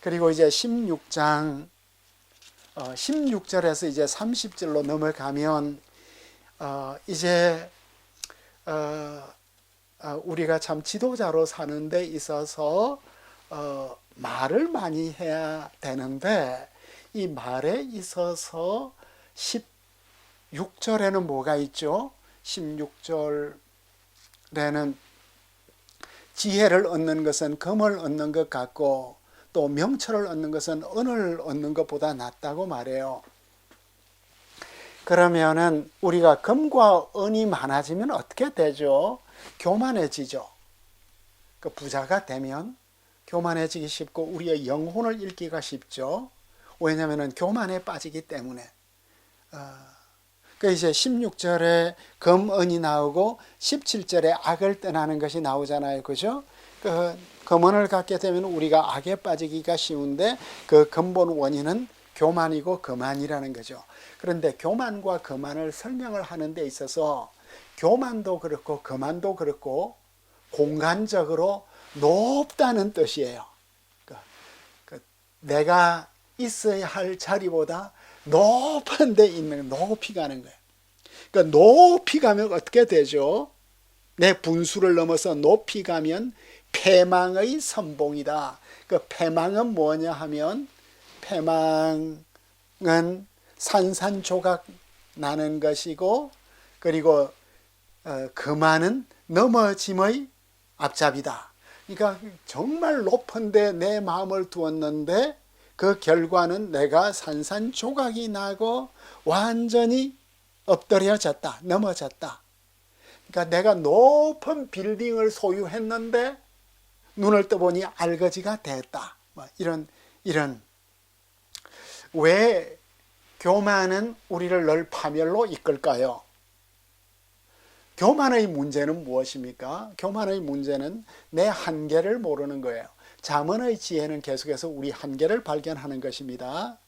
그리고 이제 16장 16절에서 이제 30절로 넘어가면 이제 우리가 참 지도자로 사는 데 있어서 말을 많이 해야 되는데, 이 말에 있어서 16절에는 뭐가 있죠? 16절에는 지혜를 얻는 것은 금을 얻는 것 같고 또 명철을 얻는 것은 은을 얻는 것보다 낫다고 말해요. 그러면은 우리가 금과 은이 많아지면 어떻게 되죠? 교만해지죠. 그 부자가 되면 교만해지기 쉽고 우리의 영혼을 잃기가 쉽죠. 왜냐하면 교만에 빠지기 때문에. 그 이제 16절에 금, 은이 나오고 17절에 악을 떠나는 것이 나오잖아요. 그죠? 그 금은을 갖게 되면 우리가 악에 빠지기가 쉬운데 그 근본 원인은 교만이고 거만이라는 거죠. 그런데 교만과 거만을 설명을 하는 데 있어서 교만도 그렇고 거만도 그렇고 공간적으로 높다는 뜻이에요. 내가 있어야 할 자리보다 높은 데 있는, 높이 가는 거예요. 그러니까 높이 가면 어떻게 되죠? 내 분수를 넘어서 높이 가면 패망의 선봉이다. 그 패망은 뭐냐 하면, 패망은 산산조각 나는 것이고, 그리고 거만은 넘어짐의 앞잡이다. 그러니까 정말 높은 데 내 마음을 두었는데 그 결과는 내가 산산조각이 나고 완전히 엎드려졌다, 넘어졌다. 그러니까 내가 높은 빌딩을 소유했는데 눈을 떠보니 알거지가 됐다. 이런 왜 교만은 우리를 늘 파멸로 이끌까요? 교만의 문제는 무엇입니까? 교만의 문제는 내 한계를 모르는 거예요. 잠언의 지혜는 계속해서 우리 한계를 발견하는 것입니다.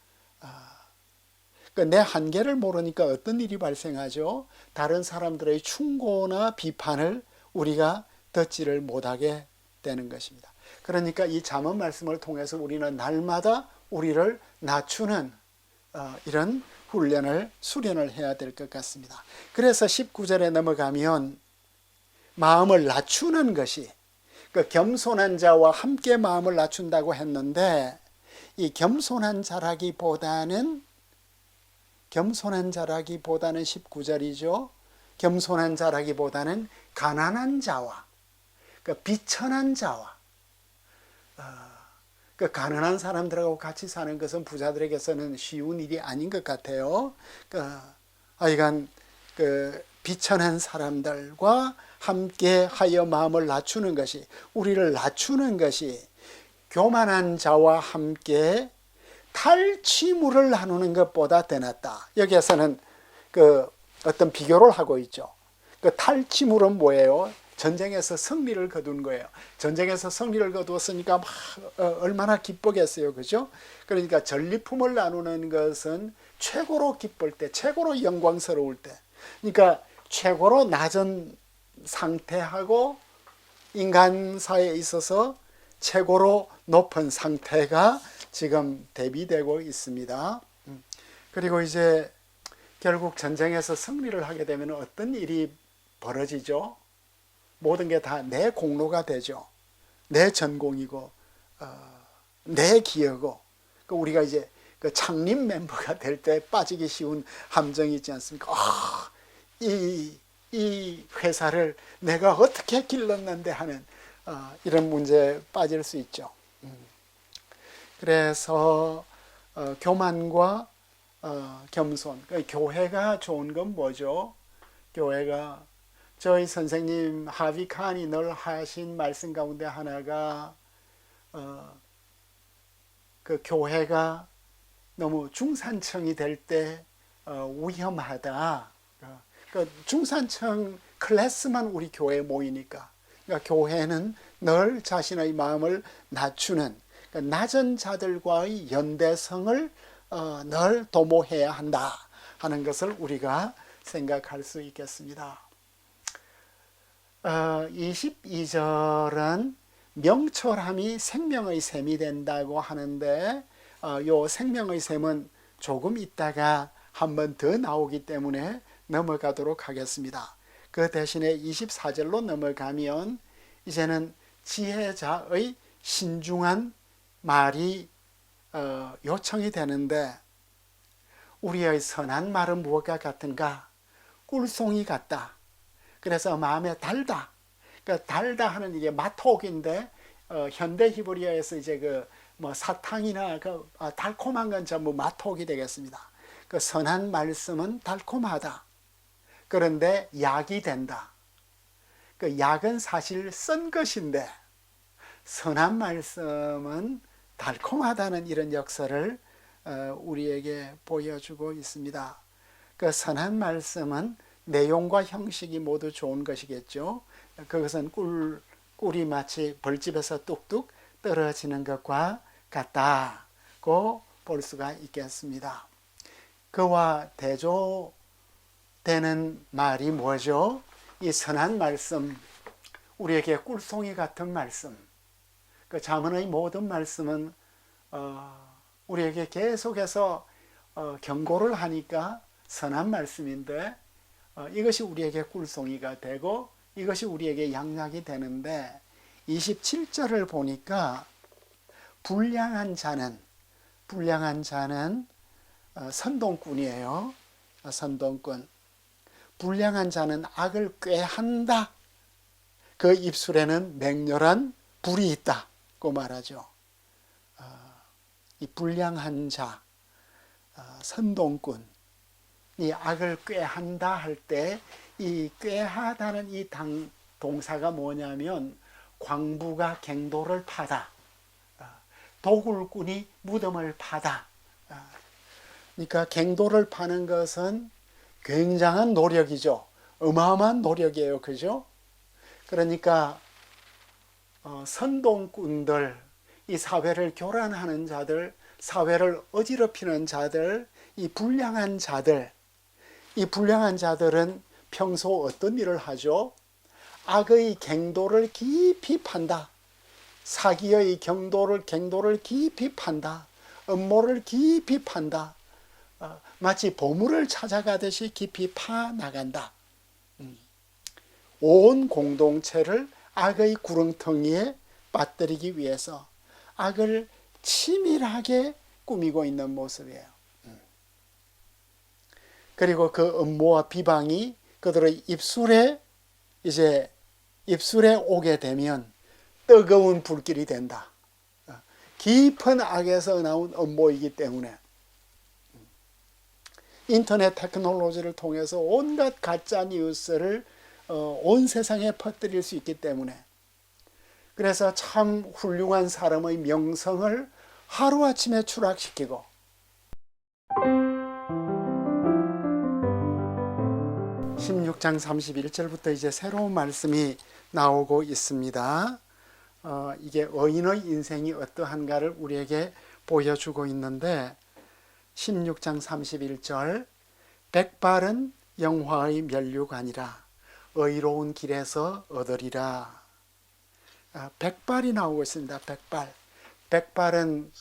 그러니까 내 한계를 모르니까 어떤 일이 발생하죠? 다른 사람들의 충고나 비판을 우리가 듣지를 못하게 되는 것입니다. 그러니까 이 잠언 말씀을 통해서 우리는 날마다 우리를 낮추는 이런 훈련을, 수련을 해야 될 것 같습니다. 그래서 19절에 넘어가면 마음을 낮추는 것이, 그 겸손한 자와 함께 마음을 낮춘다고 했는데, 이 겸손한 자라기보다는 19절이죠. 겸손한 자라기보다는 가난한 자와, 그 비천한 자와, 그 가난한 사람들하고 같이 사는 것은 부자들에게서는 쉬운 일이 아닌 것 같아요. 하여간 그 비천한 사람들과 함께 하여 마음을 낮추는 것이, 우리를 낮추는 것이 교만한 자와 함께 탈취물을 나누는 것보다 더 낫다. 여기에서는 그 어떤 비교를 하고 있죠. 그 탈취물은 뭐예요? 전쟁에서 승리를 거둔 거예요. 전쟁에서 승리를 거두었으니까 막 얼마나 기쁘겠어요. 그죠? 그러니까 전리품을 나누는 것은 최고로 기쁠 때, 최고로 영광스러울 때, 그러니까 최고로 낮은 상태하고 인간사에 있어서 최고로 높은 상태가 지금 대비되고 있습니다. 그리고 이제 결국 전쟁에서 승리를 하게 되면 어떤 일이 벌어지죠? 모든 게 다 내 공로가 되죠. 내 전공이고 내 기여고, 우리가 이제 그 창립 멤버가 될 때 빠지기 쉬운 함정이 있지 않습니까? 이 회사를 내가 어떻게 길렀는데 하는 이런 문제에 빠질 수 있죠. 그래서 교만과 겸손, 교회가 좋은 건 뭐죠? 교회가, 저희 선생님 하비 칸이 늘 하신 말씀 가운데 하나가 그 교회가 너무 중산층이 될 때 위험하다. 그 중산층 클래스만 우리 교회에 모이니까, 그러니까 교회는 늘 자신의 마음을 낮추는, 그러니까 낮은 자들과의 연대성을 늘 도모해야 한다 하는 것을 우리가 생각할 수 있겠습니다. 22절은 명철함이 생명의 샘이 된다고 하는데 요 생명의 샘은 조금 있다가 한 번 더 나오기 때문에 넘어가도록 하겠습니다. 그 대신에 24절로 넘어가면 이제는 지혜자의 신중한 말이 요청이 되는데, 우리의 선한 말은 무엇과 같은가? 꿀송이 같다. 그래서 마음에 달다. 그러니까 달다 하는 이게 마톡인데 현대 히브리어에서 이제 사탕이나 달콤한 건 전부 마톡이 되겠습니다. 그 선한 말씀은 달콤하다. 그런데 약이 된다. 그 약은 사실 쓴 것인데 선한 말씀은 달콤하다는 이런 역사를 우리에게 보여주고 있습니다. 그 선한 말씀은 내용과 형식이 모두 좋은 것이겠죠. 그것은 꿀이 마치 벌집에서 뚝뚝 떨어지는 것과 같다고 볼 수가 있겠습니다. 그와 대조되는 말이 뭐죠? 이 선한 말씀, 우리에게 꿀송이 같은 말씀. 그 잠언의 모든 말씀은 우리에게 계속해서 경고를 하니까 선한 말씀인데, 이것이 우리에게 꿀송이가 되고 이것이 우리에게 양약이 되는데, 27절을 보니까 불량한 자는 선동꾼이에요. 선동꾼. 불량한 자는 악을 꾀한다. 그 입술에는 맹렬한 불이 있다고 말하죠. 이 불량한 자, 선동꾼, 이 악을 꾀한다 할 때 이 꾀하다는 이 동사가 뭐냐면 광부가 갱도를 파다, 도굴꾼이 무덤을 파다. 그러니까 갱도를 파는 것은 굉장한 노력이죠. 어마어마한 노력이에요. 그죠? 그러니까 선동꾼들, 이 사회를 교란하는 자들, 사회를 어지럽히는 자들, 이 불량한 자들은 평소 어떤 일을 하죠? 악의 갱도를 깊이 판다. 사기의 갱도를 깊이 판다. 음모를 깊이 판다. 마치 보물을 찾아가듯이 깊이 파나간다. 온 공동체를 악의 구렁텅이에 빠뜨리기 위해서 악을 치밀하게 꾸미고 있는 모습이에요. 그리고 그 음모와 비방이 그들의 입술에 오게 되면 뜨거운 불길이 된다. 깊은 악에서 나온 음모이기 때문에 인터넷 테크놀로지를 통해서 온갖 가짜 뉴스를 온 세상에 퍼뜨릴 수 있기 때문에, 그래서 참 훌륭한 사람의 명성을 하루아침에 추락시키고, 16장 31절부터 이제 새로운 말씀이 나오고 있습니다. 이게 의인의 인생이 어떠한가를 우리에게 보여주고 있는데, 16장 31절, 백발은 영화의 면류관이라 의로운 길에서 얻으리라. 백발이 나오고 있습니다. 백발은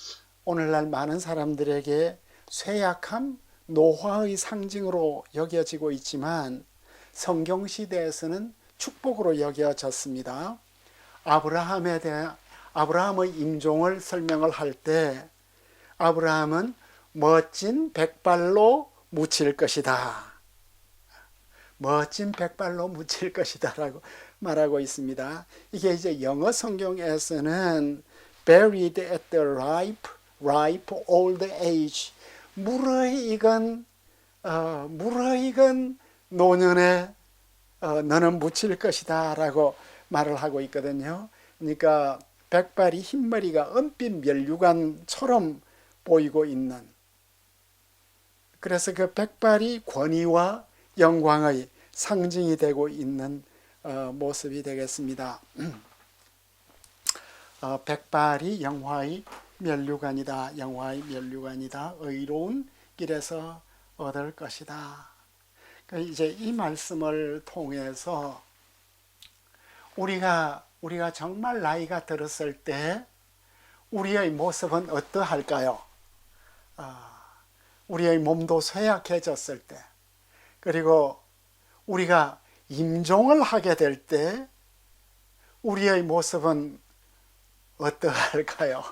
오늘날 많은 사람들에게 쇠약함, 노화의 상징으로 여겨지고 있지만 성경시대에서는 축복으로 여겨졌습니다. 아브라함의 임종을 설명을 할 때 아브라함은 멋진 백발로 묻힐 것이다. 멋진 백발로 묻힐 것이다 라고 말하고 있습니다. 이게 이제 영어 성경에서는 buried at the ripe old age, 무르익은 노년에 너는 묻힐 것이다 라고 말을 하고 있거든요. 그러니까 백발이 흰머리가 은빛 면류관처럼 보이고 있는, 그래서 그 백발이 권위와 영광의 상징이 되고 있는 모습이 되겠습니다. 백발이 영화의 면류관이다. 의로운 길에서 얻을 것이다. 이제 이 말씀을 통해서 우리가 우리가 정말 나이가 들었을 때 우리의 모습은 어떠할까요? 우리의 몸도 쇠약해졌을 때, 그리고 우리가 임종을 하게 될 때 우리의 모습은 어떠할까요?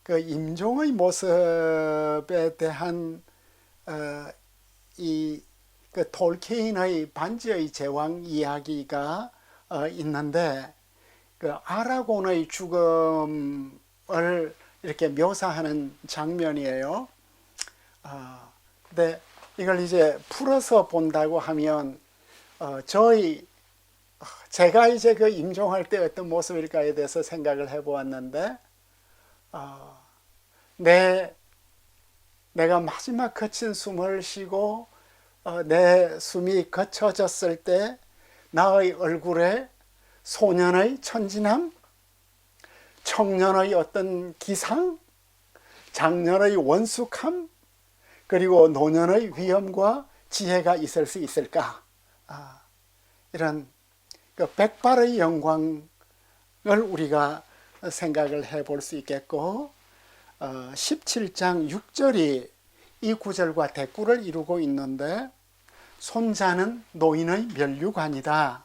그 임종의 모습에 대한 그 톨키인의 반지의 제왕 이야기가 있는데, 그 아라곤의 죽음을 이렇게 묘사하는 장면이에요. 근데 이걸 이제 풀어서 본다고 하면 제가 이제 그 임종할 때 어떤 모습일까에 대해서 생각을 해보았는데, 내가 마지막 거친 숨을 쉬고 내 숨이 거쳐졌을 때 나의 얼굴에 소년의 천진함, 청년의 어떤 기상, 장년의 원숙함, 그리고 노년의 위엄과 지혜가 있을 수 있을까? 이런 그 백발의 영광을 우리가 생각을 해볼 수 있겠고, 17장 6절이 이 구절과 대꾸를 이루고 있는데, 손자는 노인의 면류관이다.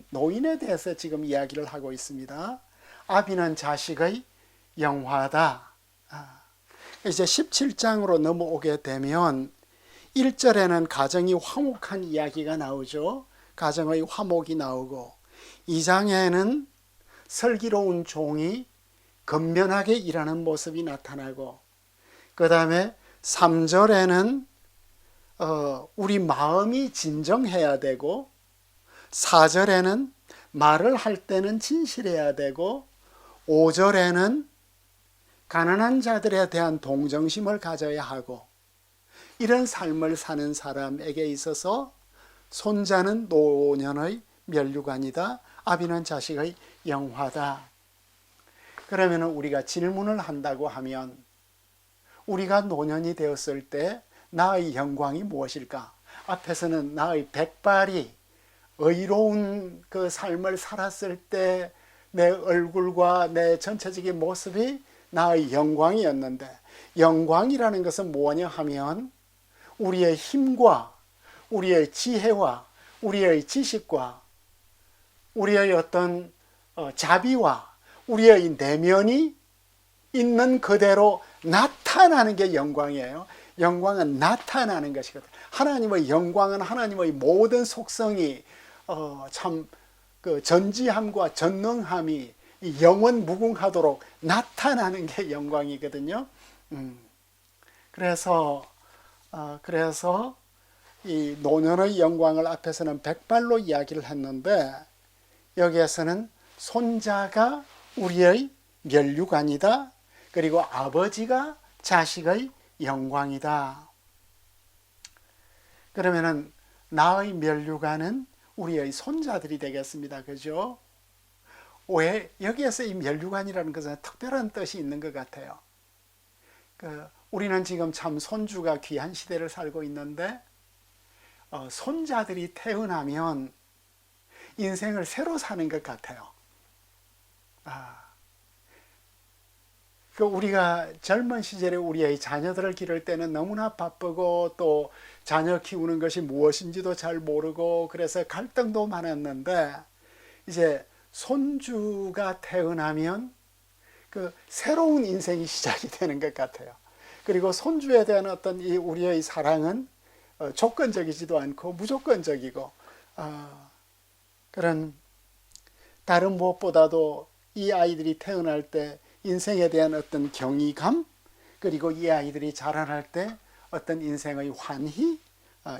노인에 대해서 지금 이야기를 하고 있습니다. 아비는 자식의 영화다. 이제 17장으로 넘어오게 되면 1절에는 가정이 화목한 이야기가 나오죠. 가정의 화목이 나오고, 2장에는 슬기로운 종이 건면하게 일하는 모습이 나타나고, 그 다음에 3절에는 우리 마음이 진정해야 되고, 4절에는 말을 할 때는 진실해야 되고, 5절에는 가난한 자들에 대한 동정심을 가져야 하고, 이런 삶을 사는 사람에게 있어서 손자는 노년의 면류관이다. 아비는 자식의 영화다. 그러면 우리가 질문을 한다고 하면, 우리가 노년이 되었을 때 나의 영광이 무엇일까? 앞에서는 나의 백발이 의로운 그 삶을 살았을 때 내 얼굴과 내 전체적인 모습이 나의 영광이었는데, 영광이라는 것은 뭐냐 하면 우리의 힘과 우리의 지혜와 우리의 지식과 우리의 어떤 자비와 우리의 내면이 있는 그대로 나타나는 게 영광이에요. 영광은 나타나는 것이거든요. 하나님의 영광은 하나님의 모든 속성이 참 그 전지함과 전능함이 영원 무궁하도록 나타나는 게 영광이거든요. 그래서 이 노년의 영광을 앞에서는 백발로 이야기를 했는데, 여기에서는 손자가 우리의 면류관이다. 그리고 아버지가 자식의 영광이다. 그러면은 나의 면류관은 우리의 손자들이 되겠습니다. 그죠? 왜 여기에서 이 면류관이라는 것은 특별한 뜻이 있는 것 같아요. 우리는 지금 참 손주가 귀한 시대를 살고 있는데, 손자들이 태어나면 인생을 새로 사는 것 같아요. 우리가 젊은 시절에 우리의 자녀들을 기를 때는 너무나 바쁘고, 또 자녀 키우는 것이 무엇인지도 잘 모르고, 그래서 갈등도 많았는데, 이제 손주가 태어나면 그 새로운 인생이 시작이 되는 것 같아요. 그리고 손주에 대한 어떤 이 우리의 사랑은 조건적이지도 않고 무조건적이고, 그런 다른 무엇보다도 이 아이들이 태어날 때 인생에 대한 어떤 경이감, 그리고 이 아이들이 자라날 때 어떤 인생의 환희,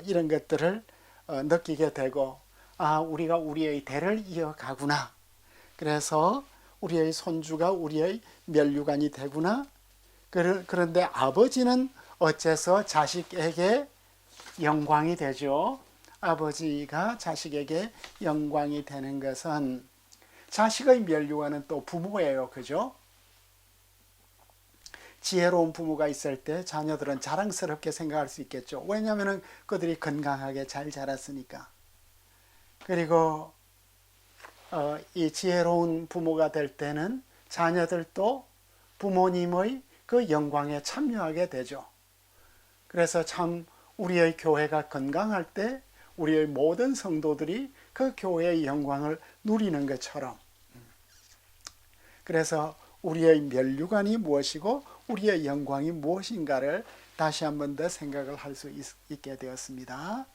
이런 것들을 느끼게 되고, 우리가 우리의 대를 이어가구나. 그래서 우리의 손주가 우리의 면류관이 되구나. 그런데 아버지는 어째서 자식에게 영광이 되죠? 아버지가 자식에게 영광이 되는 것은, 자식의 면류관은 또 부모예요. 그죠? 지혜로운 부모가 있을 때 자녀들은 자랑스럽게 생각할 수 있겠죠. 왜냐하면 그들이 건강하게 잘 자랐으니까. 그리고 이 지혜로운 부모가 될 때는 자녀들도 부모님의 그 영광에 참여하게 되죠. 그래서 참 우리의 교회가 건강할 때 우리의 모든 성도들이 그 교회의 영광을 누리는 것처럼, 그래서 우리의 면류관이 무엇이고 우리의 영광이 무엇인가를 다시 한 번 더 생각을 할 수 있게 되었습니다.